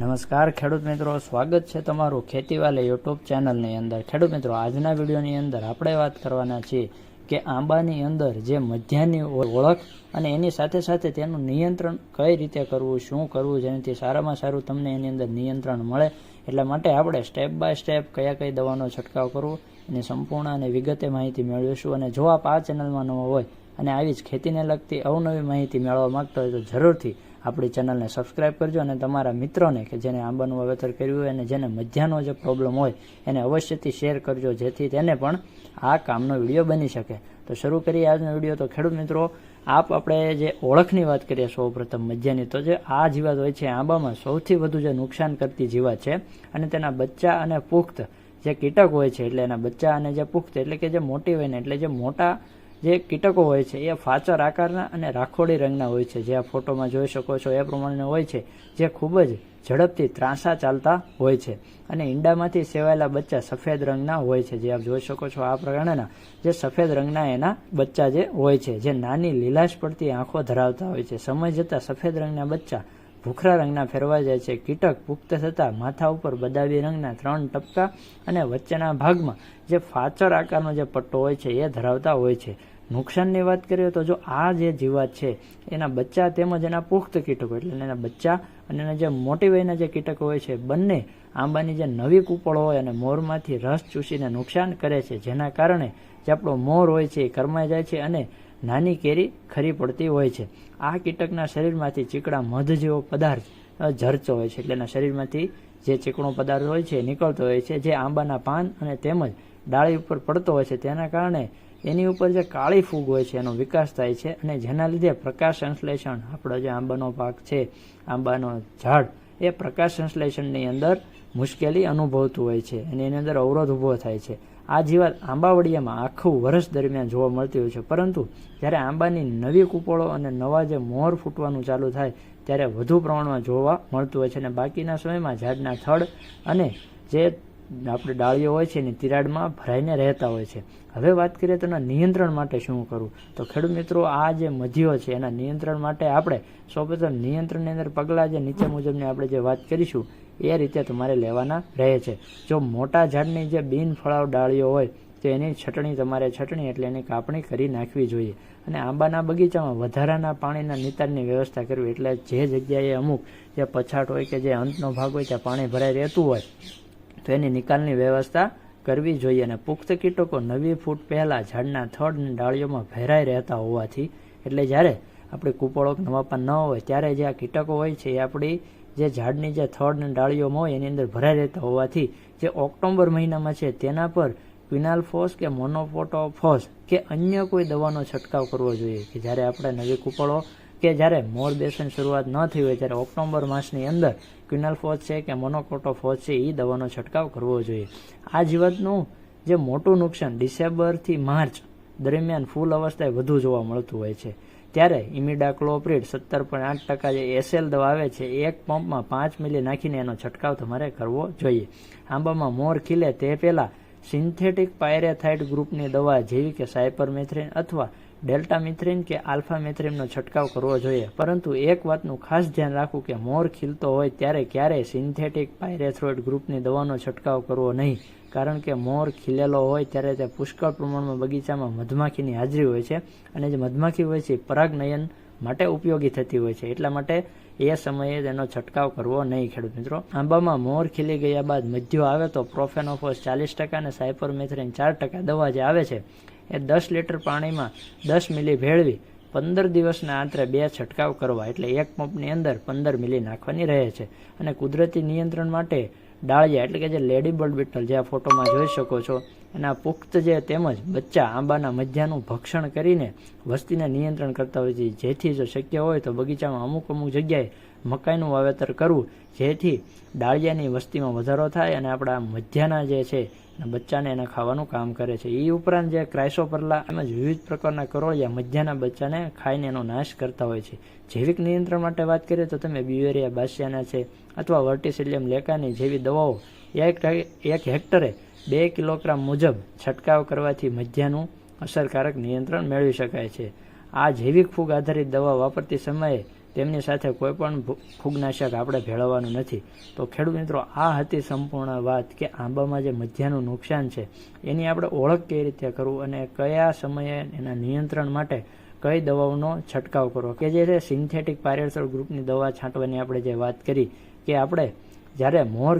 નમસ્કાર ખેડૂત મિત્રો, સ્વાગત છે તમારું ખેતીવાડી યુટ્યુબ ચેનલની અંદર। ખેડૂત મિત્રો, આજના વિડીયોની અંદર આપણે વાત કરવાના છીએ કે આંબાની અંદર જે મધ્યાની ઓળખ અને એની સાથે સાથે તેનું નિયંત્રણ કઈ રીતે કરવું, શું કરવું જેનાથી સારામાં સારું તમને એની અંદર નિયંત્રણ મળે। એટલા માટે આપણે સ્ટેપ બાય સ્ટેપ કઈ દવાનો છંટકાવ કરવો એની સંપૂર્ણ અને વિગતે માહિતી મેળવીશું। અને જો આપ આ ચેનલમાં નવા હોય અને આવી જ ખેતીને લગતી અવનવી માહિતી મેળવવા માંગતો હોય તો જરૂરથી આપણી ચેનલને સબસ્ક્રાઇબ કરજો અને તમારા મિત્રોને કે જેને આંબાનું વાવેતર કર્યું હોય અને જેને મધ્યાનો જે પ્રોબ્લેમ હોય એને અવશ્યથી શેર કરજો, જેથી તેને પણ આ કામનો વિડીયો બની શકે। તો શરૂ કરીએ આજનો વિડીયો। તો ખેડૂત મિત્રો, આપણે જે ઓળખની વાત કરીએ સૌપ્રથમ મધ્યાની, તો જે આ જીવાત હોય છે આંબામાં સૌથી વધુ જે નુકસાન કરતી જીવાત છે અને તેના બચ્ચા અને પુખ્ત જે કીટક હોય છે, એટલે એના બચ્ચા અને જે પુખ્ત એટલે કે જે મોટી વયના એટલે જે મોટા જે કીટકો હોય છે એ ફાચર આકારના અને રાખોડી રંગના હોય છે, જે આ ફોટોમાં જોઈ શકો છો એ પ્રમાણે હોય છે, જે ખૂબ જ ઝડપથી ત્રાંસા ચાલતા હોય છે અને ઈંડામાંથી સેવાયેલા બચ્ચા સફેદ રંગના હોય છે, જે આપ જોઈ શકો છો આ પ્રકારના જે સફેદ રંગના એના બચ્ચા જે હોય છે, જે નાની લીલાશ પડતી આંખો ધરાવતા હોય છે। સમય જતાં સફેદ રંગના બચ્ચા ભૂખરા રંગના ફેરવાઈ જાય છે। કીટક પુખ્ત થતાં માથા ઉપર બદામી રંગના 3 ટપકા અને વચ્ચેના ભાગમાં જે ફાચર આકારનો જે પટ્ટો હોય છે એ ધરાવતા હોય છે। નુકસાનની વાત કરીએ તો જો આ જે જીવાત છે એના બચ્ચા તેમજ એના પુખ્ત કીટકો એટલે એના બચ્ચા અને એના જે મોટી વયના જે કીટકો હોય છે બંને આંબાની જે નવી કૂપળ હોય અને મોરમાંથી રસ ચૂસીને નુકસાન કરે છે, જેના કારણે જે આપણો મોર હોય છે એ કરમાઈ જાય છે અને નાની કેરી ખરી પડતી હોય છે। આ કીટકના શરીરમાંથી ચીકણા મધ જેવો પદાર્થ ઝરતો હોય છે, એટલે એના શરીરમાંથી જે ચીકણો પદાર્થ હોય છે નીકળતો હોય છે, જે આંબાના પાન અને તેમજ ડાળી ઉપર પડતો હોય છે, તેના કારણે એની ઉપર જે કાળી ફૂગ હોય છે એનો વિકાસ થાય છે અને જેના લીધે પ્રકાશ સંશ્લેષણ આપણો જે આંબાનો પાક છે, આંબાનો ઝાડ એ પ્રકાશ સંશ્લેષણની અંદર મુશ્કેલી અનુભવતું હોય છે અને એની અંદર અવરોધ ઊભો થાય છે। આ જીવાત આંબાવડિયામાં આખું વર્ષ દરમિયાન જોવા મળતી હોય છે, પરંતુ જ્યારે આંબાની નવી કૂપળો અને નવા જે મોર ફૂટવાનું ચાલુ થાય ત્યારે વધુ પ્રમાણમાં જોવા મળતું હોય છે અને બાકીના સમયમાં ઝાડના થડ અને જે આપણે ડાળીઓ હોય છે એની તિરાડમાં ભરાઈને રહેતા હોય છે। હવે વાત કરીએ તો એના નિયંત્રણ માટે શું કરવું, તો ખેડૂત મિત્રો આ જે મધ્યો છે એના નિયંત્રણ માટે આપણે સૌપ્રથમ નિયંત્રણની અંદર પગલાં જે નીચે મુજબની આપણે જે વાત કરીશું એ રીતે તમારે લેવાના રહે છે। જો મોટા ઝાડની જે બિન ફળાવ ડાળીઓ હોય તો એની છટણી એટલે એની કાપણી કરી નાખવી જોઈએ અને આંબાના બગીચામાં વધારાના પાણીના નિતારની વ્યવસ્થા કરવી, એટલે જે જગ્યાએ અમુક જે પછાટ હોય કે જે અંતનો ભાગ હોય ત્યાં પાણી ભરાઈ રહેતું હોય તો એની નિકાલની વ્યવસ્થા કરવી જોઈએ। અને પુખ્ત કીટકો નવી ફૂટ પહેલાં ઝાડના થડ અને ડાળીઓમાં ભેરાઈ રહેતા હોવાથી, એટલે જ્યારે આપણી કૂપળો નવા પાન ન હોય ત્યારે જે આ કીટકો હોય છે એ આપણી જે ઝાડની જે થડ અને ડાળીઓમાં હોય એની અંદર ભરાઈ રહેતા હોવાથી જે ઓક્ટોબર મહિનામાં છે તેના પર ક્વિનાલફોસ કે મોનોફોટોફોસ કે અન્ય કોઈ દવાનો છંટકાવ કરવો જોઈએ કે જ્યારે આપણે નવી કૂપળો કે જ્યારે મોર બેસવાની શરૂઆત ન થઈ હોય ત્યારે ઓક્ટોબર માસની અંદર ક્વિનાલફોસ છે કે મોનોકોટોફોસ છે એ દવાનો છંટકાવ કરવો જોઈએ। આ જીવાતનું જે મોટું નુકસાન ડિસેમ્બરથી માર્ચ દરમિયાન ફૂલ અવસ્થાએ વધુ જોવા મળતું હોય છે, ત્યારે ઇમિડાક્લોપ્રિડ 17.8% જે એસએલ દવા આવે છે એક પંપમાં 5 મિલી નાખીને એનો છંટકાવ તમારે કરવો જોઈએ। આંબામાં મોર ખીલે તે પહેલાં સિન્થેટિક પાયરેથાઇડ ગ્રુપની દવા જેવી કે સાયપરમેથ્રિન અથવા ડેલ્ટામિથ્રિન કે આલ્ફામેથ્રિનનો છંટકાવ કરવો જોઈએ, પરંતુ એક વાતનું ખાસ ધ્યાન રાખવું કે મોર ખીલતો હોય ત્યારે ક્યારેય સિન્થેટિક પાયરેથ્રોઇડ ગ્રુપની દવાનો છંટકાવ કરવો નહીં, કારણ કે મોર ખીલેલો હોય ત્યારે તે પુષ્કળ પ્રમાણમાં બગીચામાં મધમાખીની હાજરી હોય છે અને જે મધમાખી હોય છે પરાગનયન માટે ઉપયોગી થતી હોય છે, એટલા માટે એ સમયે તેનો છંટકાવ કરવો નહીં। ખેડૂત મિત્રો, આંબામાં મોર ખીલી ગયા બાદ મધ્યો આવે તો પ્રોફેનોફોસ 40% અને સાયપરમેથ્રિન 4% દવા જે આવે છે એ 10 લીટર પાણીમાં 10 મિલી ભેળવી 15 દિવસના અંતરે 2 છંટકાવ કરવા, એટલે એક પંપની અંદર 15 મિલી નાખવાની રહે છે। અને કુદરતી નિયંત્રણ માટે ડાળિયા એટલે કે જે લેડી બર્ડ બીટલ જે આ ફોટોમાં જોઈ શકો છો એના પુખ્ત જે તેમજ બચ્ચા આંબાના મધ્યાનું ભક્ષણ કરીને વસ્તીને નિયંત્રણ કરતા હોય છે, જેથી જો શક્ય હોય તો બગીચામાં અમુક જગ્યાએ મકાઈનું વાવેતર કરવું, જેથી ડાળિયાની વસ્તીમાં વધારો થાય અને આપણા મધ્યાના જે છે બચ્ચાને એને ખાવાનું કામ કરે છે। એ ઉપરાંત જે ક્રાઇસોપરલા તેમજ વિવિધ પ્રકારના કરોળિયા મધ્યાના બચ્ચાને ખાઈને એનો નાશ કરતા હોય છે। જૈવિક નિયંત્રણ માટે વાત કરીએ તો તમે બ્યુવેરિયા બાસિયાના છે અથવા વર્ટિસિલિયમ લેકાની જેવી દવાઓ એક હેક્ટરે 2 કિલોગ્રામ મુજબ છંટકાવ કરવાથી મધ્યાનું અસરકારક નિયંત્રણ મેળવી શકાય છે। આ જૈવિક ફૂગ આધારિત દવા વાપરતી સમયે તેમની સાથે કોઈ પણ ફૂગનાશક આપણે ભેળવવાનું નથી. તો ખેડૂત મિત્રો, આ હતી સંપૂર્ણ વાત કે આંબામાં જે મધ્યાનું નુકસાન છે એની આપણે ઓળખ કઈ રીતે કરવું અને કયા સમયે એના નિયંત્રણ માટે કઈ દવાઓનો છંટકાવ કરવો, કે જે છે સિન્થેટિક પાયરેથ્રોઇડ ગ્રુપની દવા છાંટવાની આપણે જે વાત કરી કે આપણે જ્યારે મોર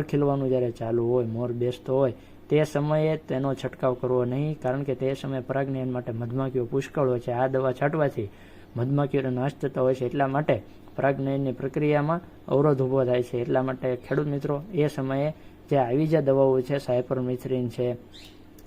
ખીલવાનું જ્યારે ચાલુ હોય, મોર બેસતો હોય તે સમયે તેનો છંટકાવ કરવો નહીં, કારણ કે તે સમયે પરાગનયન માટે મધમાખીઓ પુષ્કળ હોય છે. આ દવા છાંટવાથી મધમાખીઓનો નાશ થતો હોય છે, એટલા માટે પરાગનયનની પ્રક્રિયામાં અવરોધ ઊભો થાય છે. એટલા માટે ખેડૂત મિત્રો, એ સમયે જે આવી જે દવાઓ છે, સાયપરમેથ્રિન છે,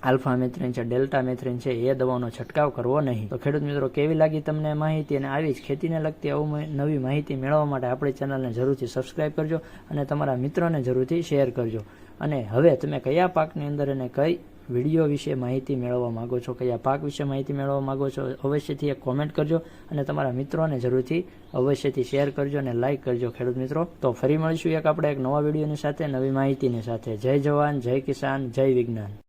આલ્ફામેથ્રિન છે, ડેલ્ટામેથ્રિન છે, એ દવાનો છંટકાવ કરવો નહીં. તો ખેડૂત મિત્રો, કેવી લાગી તમને માહિતી? અને આવી જ ખેતીને લગતી નવી માહિતી મેળવવા માટે આપણી ચેનલને જરૂરથી સબસ્ક્રાઇબ કરજો અને તમારા મિત્રોને જરૂરથી શેર કરજો. અને હવે તમે કયા પાકની અંદર અને કઈ વિડીયો વિશે માહિતી મેળવવા માંગો છો, કયા પાક વિશે માહિતી મેળવવા માંગો છો, અવશ્યથી એક કોમેન્ટ કરજો અને તમારા મિત્રોને જરૂરથી અવશ્યથી શેર કરજો અને લાઇક કરજો. ખેડૂત મિત્રો, તો ફરી મળીશું આપણે એક નવા વિડીયોની સાથે, નવી માહિતીની સાથે. જય જવાન, જય કિસાન, જય વિજ્ઞાન.